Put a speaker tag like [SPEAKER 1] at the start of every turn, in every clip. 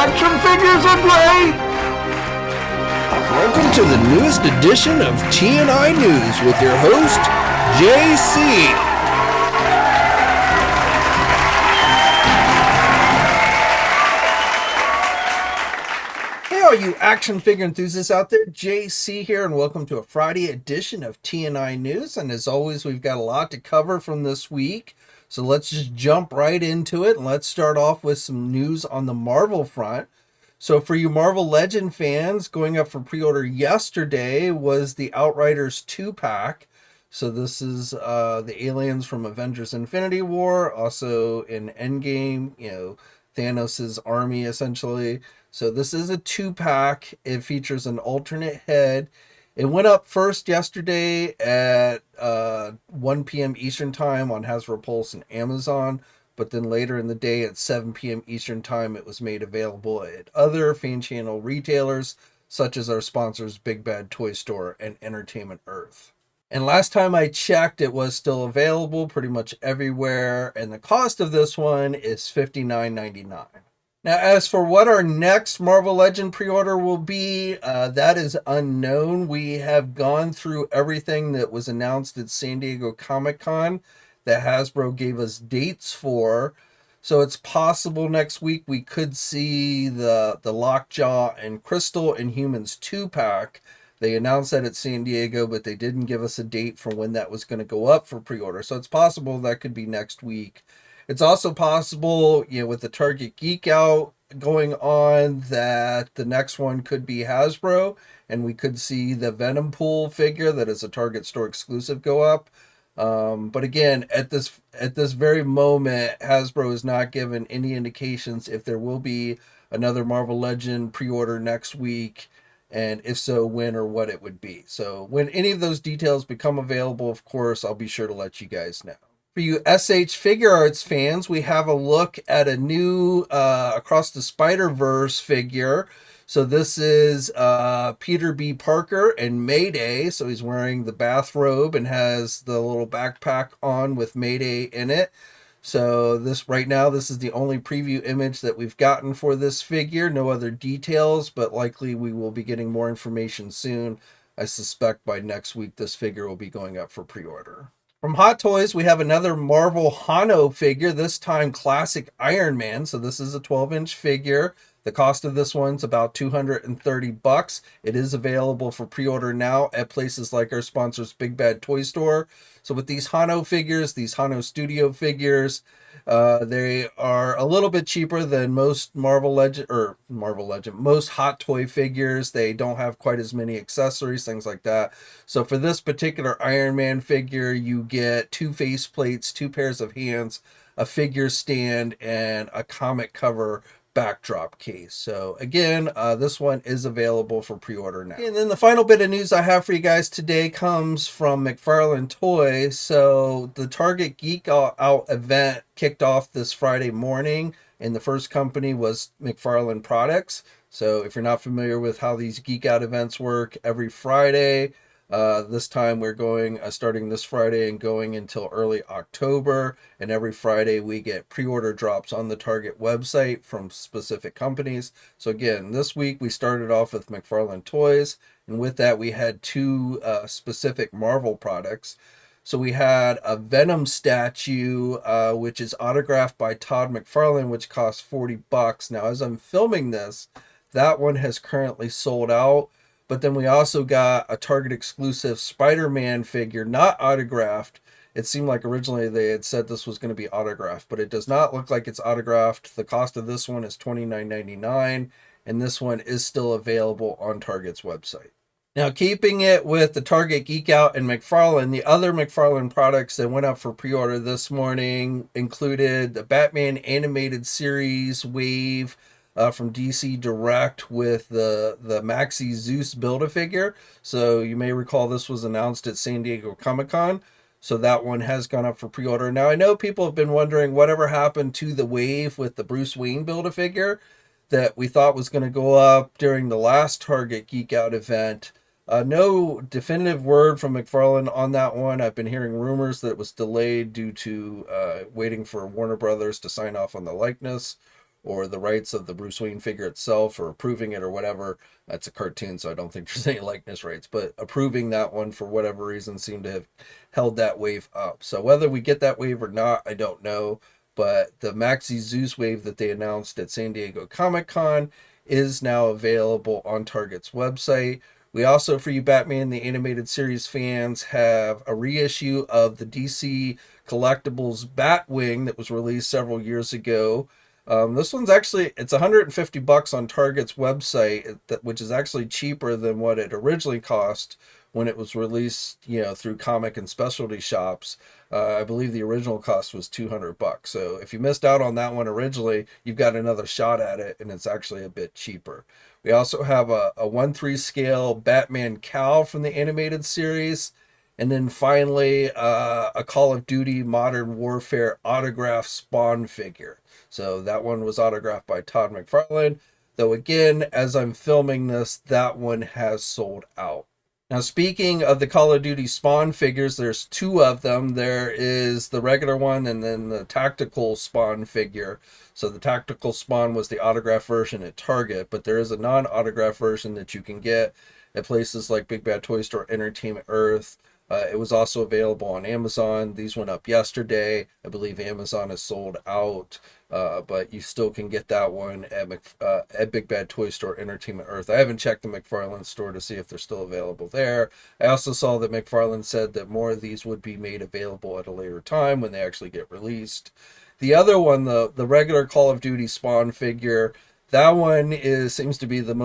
[SPEAKER 1] Action figures are great!
[SPEAKER 2] Welcome to the newest edition of TNInews with your host, JC. Hey all you action figure enthusiasts out there, JC here, and welcome to a Friday edition of TNInews. And as always, we've got a lot to cover from this week. So let's just jump right into it, and let's start off with some news on the Marvel front. So for you Marvel Legend fans, going up for pre-order yesterday was the Outriders 2-pack. So this is the aliens from Avengers Infinity War, also in Endgame, Thanos' army essentially. So this is a 2-pack. It features an alternate head. It went up first yesterday at 1 p.m. Eastern Time on Hasbro Pulse and Amazon, but then later in the day at 7 p.m. Eastern Time, it was made available at other fan channel retailers, such as our sponsors Big Bad Toy Store and Entertainment Earth. And last time I checked, it was still available pretty much everywhere, and the cost of this one is $59.99. Now, as for what our next Marvel Legend pre-order will be, that is unknown. We have gone through everything that was announced at San Diego Comic-Con that Hasbro gave us dates for. So it's possible next week we could see the Lockjaw and Crystal Inhumans 2-pack. They announced that at San Diego, but they didn't give us a date for when that was going to go up for pre-order. So it's possible that could be next week. It's also possible, with the Target Geek-Out going on, that the next one could be Hasbro, and we could see the Venom Pool figure that is a Target store exclusive go up. But again, at this very moment, Hasbro has not given any indications if there will be another Marvel Legend pre-order next week, and if so, when or what it would be. So when any of those details become available, of course, I'll be sure to let you guys know. For you SH Figuarts fans, we have a look at a new Across the Spider-Verse figure. So this is Peter B. Parker and Mayday. So he's wearing the bathrobe and has the little backpack on with Mayday in it. So right now, this is the only preview image that we've gotten for this figure. No other details, but likely we will be getting more information soon. I suspect by next week, this figure will be going up for pre-order. From Hot Toys, we have another Marvel Hano figure, this time Classic Iron Man. So this is a 12-inch figure. The cost of this one's about $230. It is available for pre-order now at places like our sponsors Big Bad Toy Store. So with these Hano figures, these Hano Studio figures, they are a little bit cheaper than most most Hot Toy figures. They don't have quite as many accessories, things like that. So for this particular Iron Man figure, you get 2 face plates, 2 pairs of hands, a figure stand, and a comic cover backdrop case. So again, this one is available for pre-order now. And then the final bit of news I have for you guys today comes from McFarlane Toys. So the Target Geek-Out event kicked off this Friday morning, and the first company was McFarlane Products. So if you're not familiar with how these Geek-Out events work, every Friday, this time we're going starting this Friday and going until early October, and every Friday we get pre-order drops on the Target website from specific companies. So again, this week we started off with McFarlane Toys, and with that we had 2 specific Marvel products. So we had a Venom statue, which is autographed by Todd McFarlane, which costs $40. Now, as I'm filming this, that one has currently sold out. But then we also got a Target exclusive Spider-Man figure, not autographed. It seemed like originally they had said this was going to be autographed, but it does not look like it's autographed. The cost of this one is $29.99, and this one is still available on Target's website. Now, keeping it with the Target Geek-Out and McFarlane, the other McFarlane products that went up for pre-order this morning included the Batman animated series Wave, from DC Direct with the Maxi Zeus Build-A-Figure. So you may recall this was announced at San Diego Comic-Con. So that one has gone up for pre-order. Now, I know people have been wondering whatever happened to the Wave with the Bruce Wayne Build-A-Figure that we thought was going to go up during the last Target Geek-Out event. No definitive word from McFarlane on that one. I've been hearing rumors that it was delayed due to waiting for Warner Brothers to sign off on the likeness or the rights of the Bruce Wayne figure itself, or approving it or whatever. That's a cartoon, so I don't think there's any likeness rights, but approving that one for whatever reason seemed to have held that wave up. So whether we get that wave or not, I don't know. But the Maxi Zeus wave that they announced at San Diego Comic-Con is now available on Target's website. We also, for you Batman the Animated Series fans, have a reissue of the DC Collectibles Batwing that was released several years ago. This one's actually, it's $150 on Target's website, which is actually cheaper than what it originally cost when it was released, through comic and specialty shops. I believe the original cost was $200. So if you missed out on that one originally, you've got another shot at it, and it's actually a bit cheaper. We also have a 1/3 scale Batman Cowl from the animated series. And then finally, a Call of Duty Modern Warfare autograph Spawn figure. So that one was autographed by Todd McFarlane. Though again, as I'm filming this, that one has sold out. Now, speaking of the Call of Duty Spawn figures, there's two of them. There is the regular one and then the tactical Spawn figure. So the tactical Spawn was the autograph version at Target, but there is a non-autograph version that you can get at places like Big Bad Toy Store, Entertainment Earth. It was also available on Amazon. These went up yesterday. I believe Amazon is sold out, but you still can get that one at Big Bad Toy Store, Entertainment Earth. I haven't checked the McFarlane store to see if they're still available there. I also saw that McFarlane said that more of these would be made available at a later time when they actually get released. The other one, the regular Call of Duty Spawn figure, that one seems to be the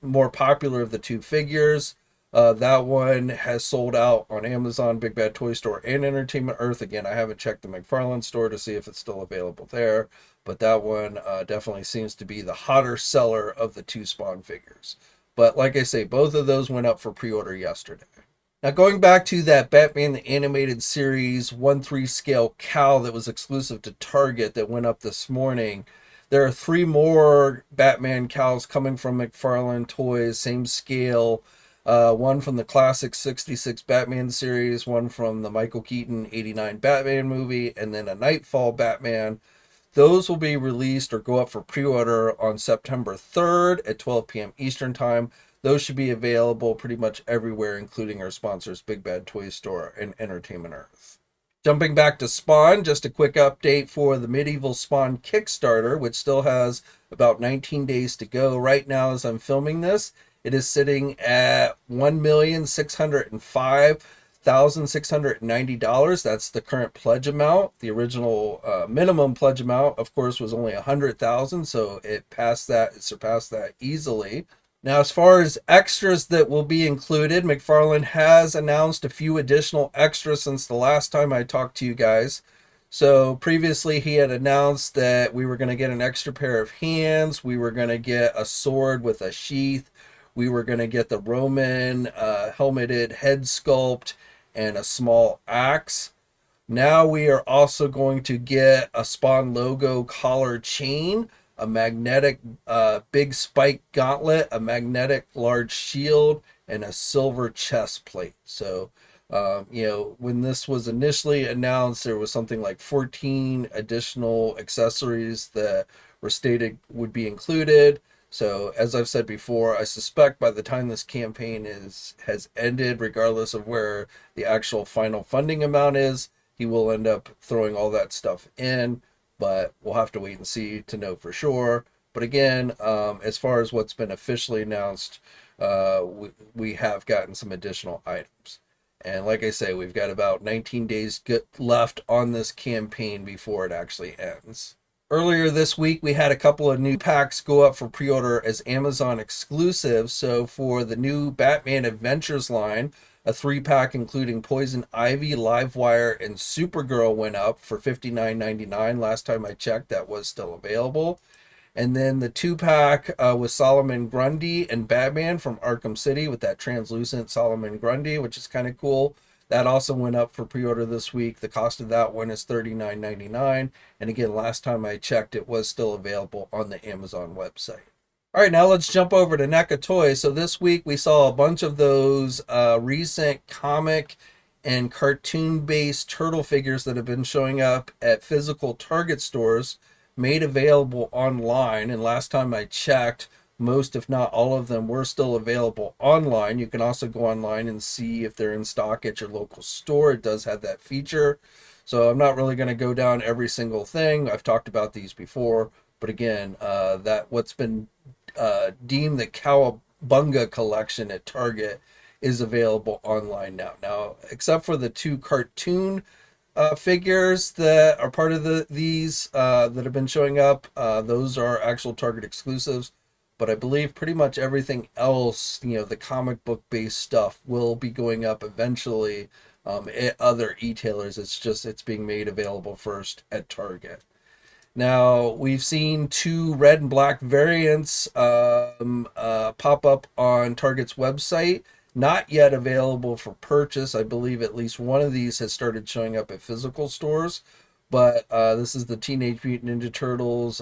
[SPEAKER 2] more popular of the two figures. That one has sold out on Amazon, Big Bad Toy Store, and Entertainment Earth. Again, I haven't checked the McFarlane store to see if it's still available there, but that one definitely seems to be the hotter seller of the two Spawn figures. But like I say, both of those went up for pre-order yesterday. Now, going back to that Batman the Animated Series 1/3 scale cowl that was exclusive to Target that went up this morning, there are 3 more Batman cowls coming from McFarlane Toys, same scale. One from the classic 66 Batman series, one from the Michael Keaton 89 Batman movie, and then a Nightfall Batman. Those will be released or go up for pre-order on September 3rd at 12 p.m. Eastern Time. Those should be available pretty much everywhere, including our sponsors, Big Bad Toy Store and Entertainment Earth. Jumping back to Spawn, just a quick update for the Medieval Spawn Kickstarter, which still has about 19 days to go. Right now, as I'm filming this, it is sitting at $1,605,690. That's the current pledge amount. The original minimum pledge amount, of course, was only $100,000, so it surpassed that easily. Now, as far as extras that will be included, McFarlane has announced a few additional extras since the last time I talked to you guys. So previously he had announced that we were going to get an extra pair of hands. We were going to get a sword with a sheath. We were going to get the Roman helmeted head sculpt and a small axe. Now we are also going to get a Spawn logo collar chain, a magnetic big spike gauntlet, a magnetic large shield, and a silver chest plate. So, when this was initially announced, there was something like 14 additional accessories that were stated would be included. So, as I've said before, I suspect by the time this campaign has ended, regardless of where the actual final funding amount is, he will end up throwing all that stuff in, but we'll have to wait and see to know for sure. But again, as far as what's been officially announced, we have gotten some additional items. And like I say, we've got about 19 days left on this campaign before it actually ends. Earlier this week, we had a couple of new packs go up for pre-order as Amazon exclusives. So for the new Batman Adventures line, a 3-pack including Poison Ivy, Livewire, and Supergirl went up for $59.99. Last time I checked, that was still available. And then the 2-pack with Solomon Grundy and Batman from Arkham City with that translucent Solomon Grundy, which is kind of cool. That also went up for pre-order this week. The cost of that one is $39.99. And again, last time I checked, it was still available on the Amazon website. All right, now let's jump over to NECA Toys. So this week we saw a bunch of those recent comic and cartoon-based turtle figures that have been showing up at physical Target stores made available online. And last time I checked, most, if not all of them, were still available online. You can also go online and see if they're in stock at your local store. It does have that feature. So I'm not really going to go down every single thing. I've talked about these before. But again, that what's been deemed the Cowabunga collection at Target is available online now. Now, except for the 2 cartoon figures that are part of these that have been showing up, those are actual Target exclusives. But I believe pretty much everything else, the comic book based stuff, will be going up eventually at other e-tailers. It's being made available first at Target. Now, we've seen 2 red and black variants pop up on Target's website. Not yet available for purchase. I believe at least one of these has started showing up at physical stores. But this is the Teenage Mutant Ninja Turtles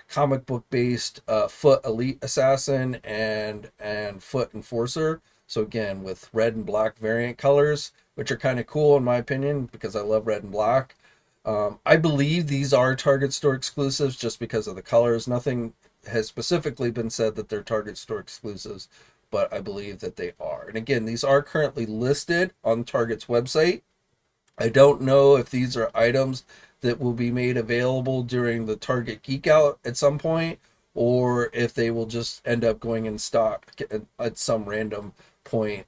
[SPEAKER 2] comic book based Foot Elite Assassin and Foot Enforcer. So again, with red and black variant colors, which are kind of cool in my opinion because I love red and black. I believe these are Target store exclusives just because of the colors. Nothing has specifically been said that they're Target store exclusives, but I believe that they are. And again, these are currently listed on Target's website. I don't know if these are items that will be made available during the Target Geek-Out at some point, or if they will just end up going in stock at some random point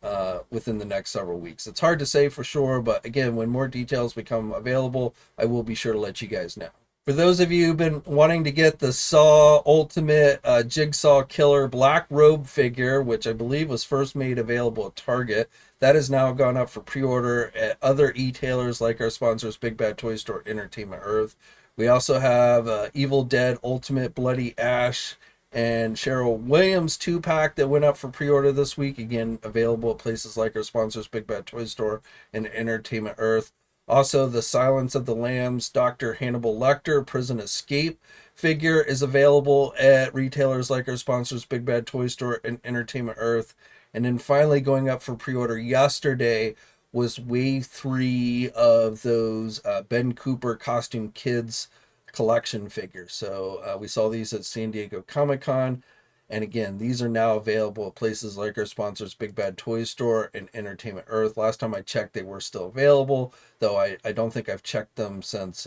[SPEAKER 2] within the next several weeks. It's hard to say for sure, but again, when more details become available, I will be sure to let you guys know. For those of you who've been wanting to get the Saw Ultimate Jigsaw Killer Black Robe figure, which I believe was first made available at Target, that has now gone up for pre-order at other e-tailers like our sponsors Big Bad Toy Store, Entertainment Earth. We also have Evil Dead Ultimate Bloody Ash and Cheryl Williams 2-pack that went up for pre-order this week. Again, available at places like our sponsors Big Bad Toy Store and Entertainment Earth. Also, the Silence of the Lambs Dr. Hannibal Lecter Prison Escape figure is available at retailers like our sponsors Big Bad Toy Store and Entertainment Earth. And then finally going up for pre-order yesterday was wave 3 of those Ben Cooper Costume Kids collection figures. So we saw these at San Diego Comic-Con. And again, these are now available at places like our sponsors Big Bad Toy Store and Entertainment Earth. Last time I checked, they were still available, though I don't think I've checked them since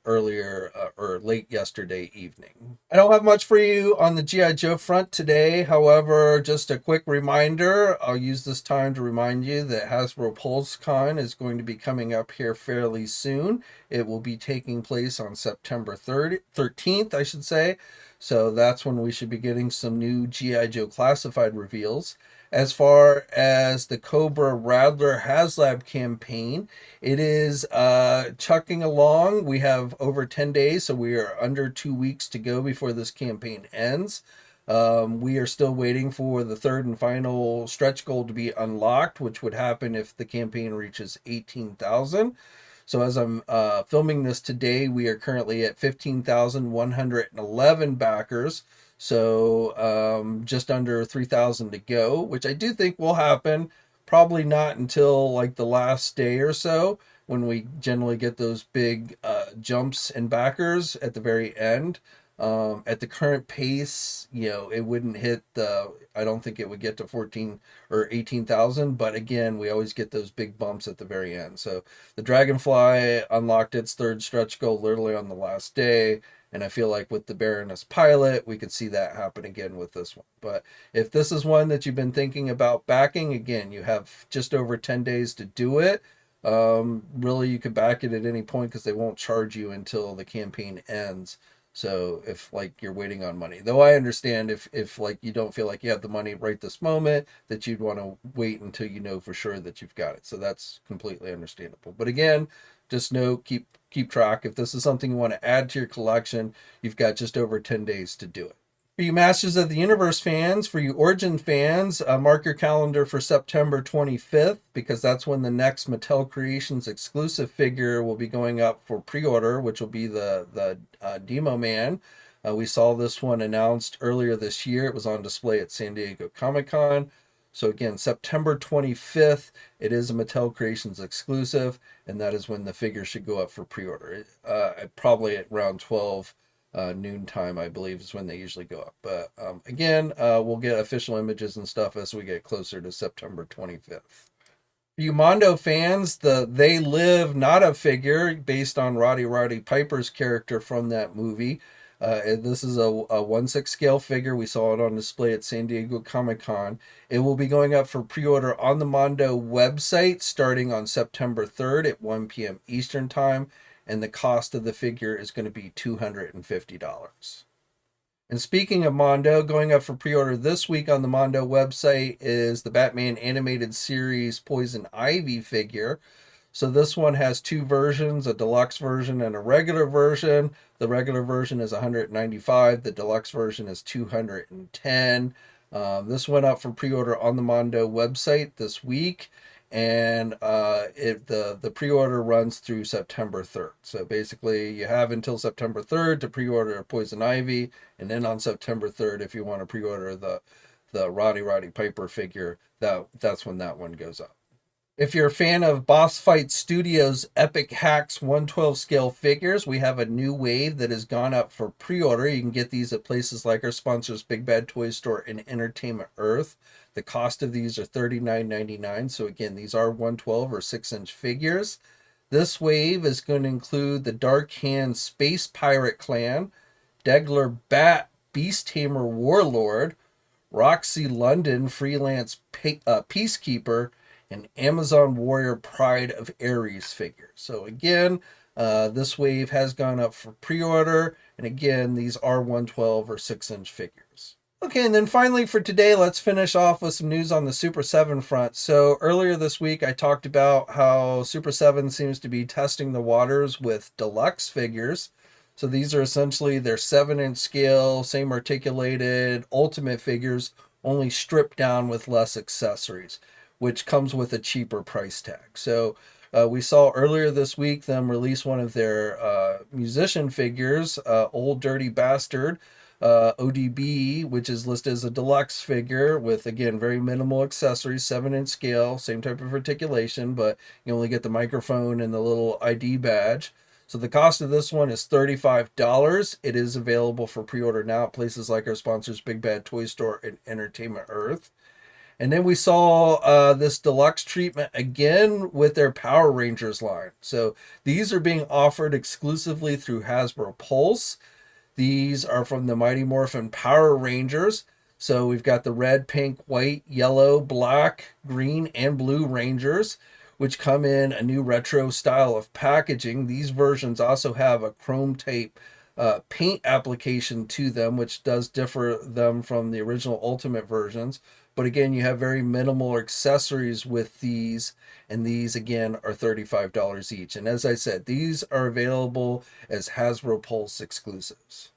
[SPEAKER 2] earlier or late yesterday evening. I don't have much for you on the G.I. Joe front today. However, just a quick reminder, I'll use this time to remind you that Hasbro PulseCon is going to be coming up here fairly soon. It will be taking place on September 13th, I should say. So that's when we should be getting some new G.I. Joe classified reveals. As far as the Cobra Rattler Haslab campaign, it is chucking along. We have over 10 days, so we are under 2 weeks to go before this campaign ends. We are still waiting for the 3rd and final stretch goal to be unlocked, which would happen if the campaign reaches 18,000. So as I'm filming this today, we are currently at 15,111 backers. So just under 3,000 to go, which I do think will happen. Probably not until like the last day or so when we generally get those big jumps in backers at the very end. At the current pace, it wouldn't hit I don't think it would get to 14 or 18,000, but again, we always get those big bumps at the very end. So the Dragonfly unlocked its 3rd stretch goal literally on the last day, and I feel like with the Baroness Pilot, we could see that happen again with this one. But if this is one that you've been thinking about backing, again, you have just over 10 days to do it. Really, you could back it at any point because they won't charge you until the campaign ends. So if like you're waiting on money, though I understand if like you don't feel like you have the money right this moment, that you'd want to wait until you know for sure that you've got it. So that's completely understandable. But again, just know, keep track. If this is something you want to add to your collection, you've got just over 10 days to do it. For you Masters of the Universe fans, for you Origin fans, mark your calendar for September 25th, because that's when the next Mattel Creations exclusive figure will be going up for pre-order, which will be the Demo Man. We saw this one announced earlier this year. It was on display at San Diego Comic-Con. So again, September 25th, it is a Mattel Creations exclusive, and that is when the figure should go up for pre-order. Probably at around 12 noontime, I believe, is when they usually go up. But again, we'll get official images and stuff as we get closer to September 25th. You Mondo fans, the They Live Nada figure based on Roddy Piper's character from that movie. This is a 1/6 scale figure. We saw it on display at San Diego Comic-Con. It will be going up for pre-order on the Mondo website starting on September 3rd at 1 p.m. Eastern Time, and the cost of the figure is going to be $250. And speaking of Mondo, going up for pre-order this week on the Mondo website is the Batman animated series Poison Ivy figure. So this one has two versions, a deluxe version and a regular version. The regular version is $195. The deluxe version is $210. This went up for pre-order on the Mondo website this week, and the pre-order runs through September 3rd. So basically, you have until September 3rd to pre-order Poison Ivy, and then on September 3rd, if you want to pre-order the Roddy Piper figure, that's when that one goes up. If you're a fan of Boss Fight Studios' Epic Hacks 112 scale figures, we have a new wave that has gone up for pre-order. You can get these at places like our sponsors Big Bad Toy Store and Entertainment Earth. The cost of these are $39.99. So again, these are 112 or 6-inch figures. This wave is going to include the Dark Hand Space Pirate Clan, Degler Bat Beast Tamer Warlord, Roxy London Freelance Peacekeeper, and Amazon Warrior Pride of Ares figure. So again, this wave has gone up for pre-order, and again, these are 112 or 6-inch figures. Okay, and then finally for today, let's finish off with some news on the Super7 front. So earlier this week, I talked about how Super7 seems to be testing the waters with deluxe figures. So these are essentially their 7-inch scale, same articulated, ultimate figures, only stripped down with less accessories, which comes with a cheaper price tag. So we saw earlier this week them release one of their musician figures, Old Dirty Bastard, ODB, which is listed as a deluxe figure with, again, very minimal accessories, 7-inch scale, same type of articulation, but you only get the microphone and the little ID badge. So the cost of this one is $35. It is available for pre-order now at places like our sponsors Big Bad Toy Store and Entertainment Earth. And then we saw this deluxe treatment again with their Power Rangers line. So these are being offered exclusively through Hasbro Pulse. These are from the Mighty Morphin Power Rangers. So we've got the red, pink, white, yellow, black, green, and blue Rangers, which come in a new retro style of packaging. These versions also have a chrome tape paint application to them, which does differ them from the original Ultimate versions. But again, you have very minimal accessories with these, and these again are $35 each. And as I said, these are available as Hasbro Pulse exclusives.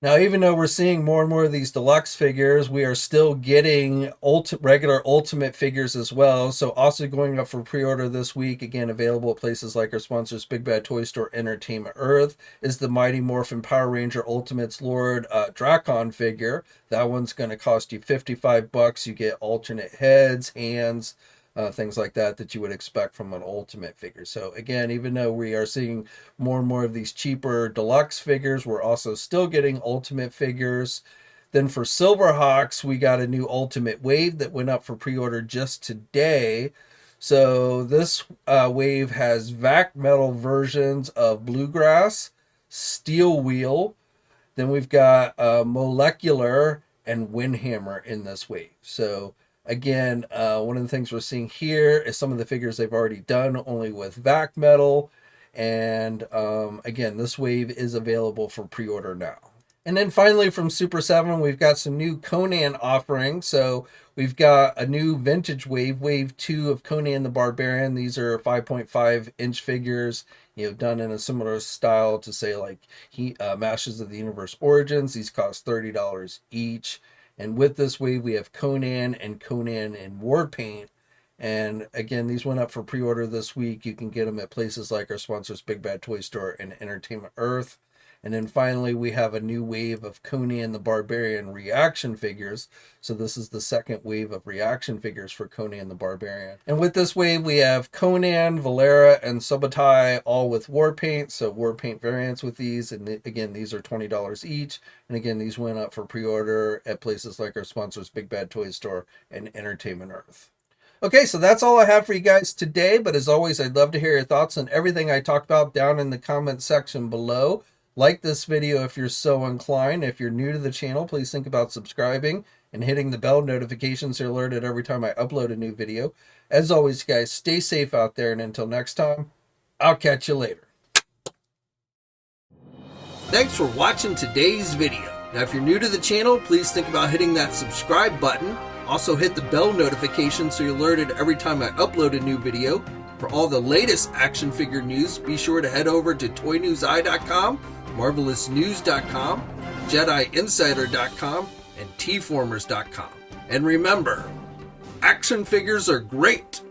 [SPEAKER 2] Now, even though we're seeing more and more of these deluxe figures, we are still getting regular Ultimate figures as well. So also going up for pre-order this week, again, available at places like our sponsors Big Bad Toy Store, Entertainment Earth, is the Mighty Morphin Power Ranger Ultimates Lord Drakkon figure. That one's going to cost you $55. You get alternate heads, hands, things like that you would expect from an Ultimate figure. So again, even though we are seeing more and more of these cheaper deluxe figures, we're also still getting Ultimate figures. Then for SilverHawks, we got a new Ultimate wave that went up for pre-order just today. So this wave has vac metal versions of Bluegrass, Steel Wheel. Then we've got Molecular and Windhammer in this wave. So again, one of the things we're seeing here is some of the figures they've already done only with vac metal. And again, this wave is available for pre-order now. And then finally from Super7, we've got some new Conan offerings. So we've got a new vintage wave, Wave 2 of Conan the Barbarian. These are 5.5-inch figures, done in a similar style to, say, like Masters of the Universe Origins. These cost $30 each. And with this wave, we have Conan and Conan in War Paint. And again, these went up for pre-order this week. You can get them at places like our sponsors Big Bad Toy Store and Entertainment Earth. And then finally, we have a new wave of Conan the Barbarian reaction figures. So this is the second wave of reaction figures for Conan the Barbarian. And with this wave, we have Conan, Valera, and Subotai all with war paint. So war paint variants with these. And again, these are $20 each. And again, these went up for pre-order at places like our sponsors, Big Bad Toy Store and Entertainment Earth. Okay, so that's all I have for you guys today. But as always, I'd love to hear your thoughts on everything I talked about down in the comment section below. Like this video if you're so inclined. If you're new to the channel, please think about subscribing and hitting the bell notifications so you're alerted every time I upload a new video. As always, guys, stay safe out there, and until next time, I'll catch you later. Thanks for watching today's video. Now, if you're new to the channel, please think about hitting that subscribe button. Also, hit the bell notification so you're alerted every time I upload a new video. For all the latest action figure news, be sure to head over to ToyNewsEye.com, MarvelousNews.com, JediInsider.com, and TFormers.com. And remember, action figures are great,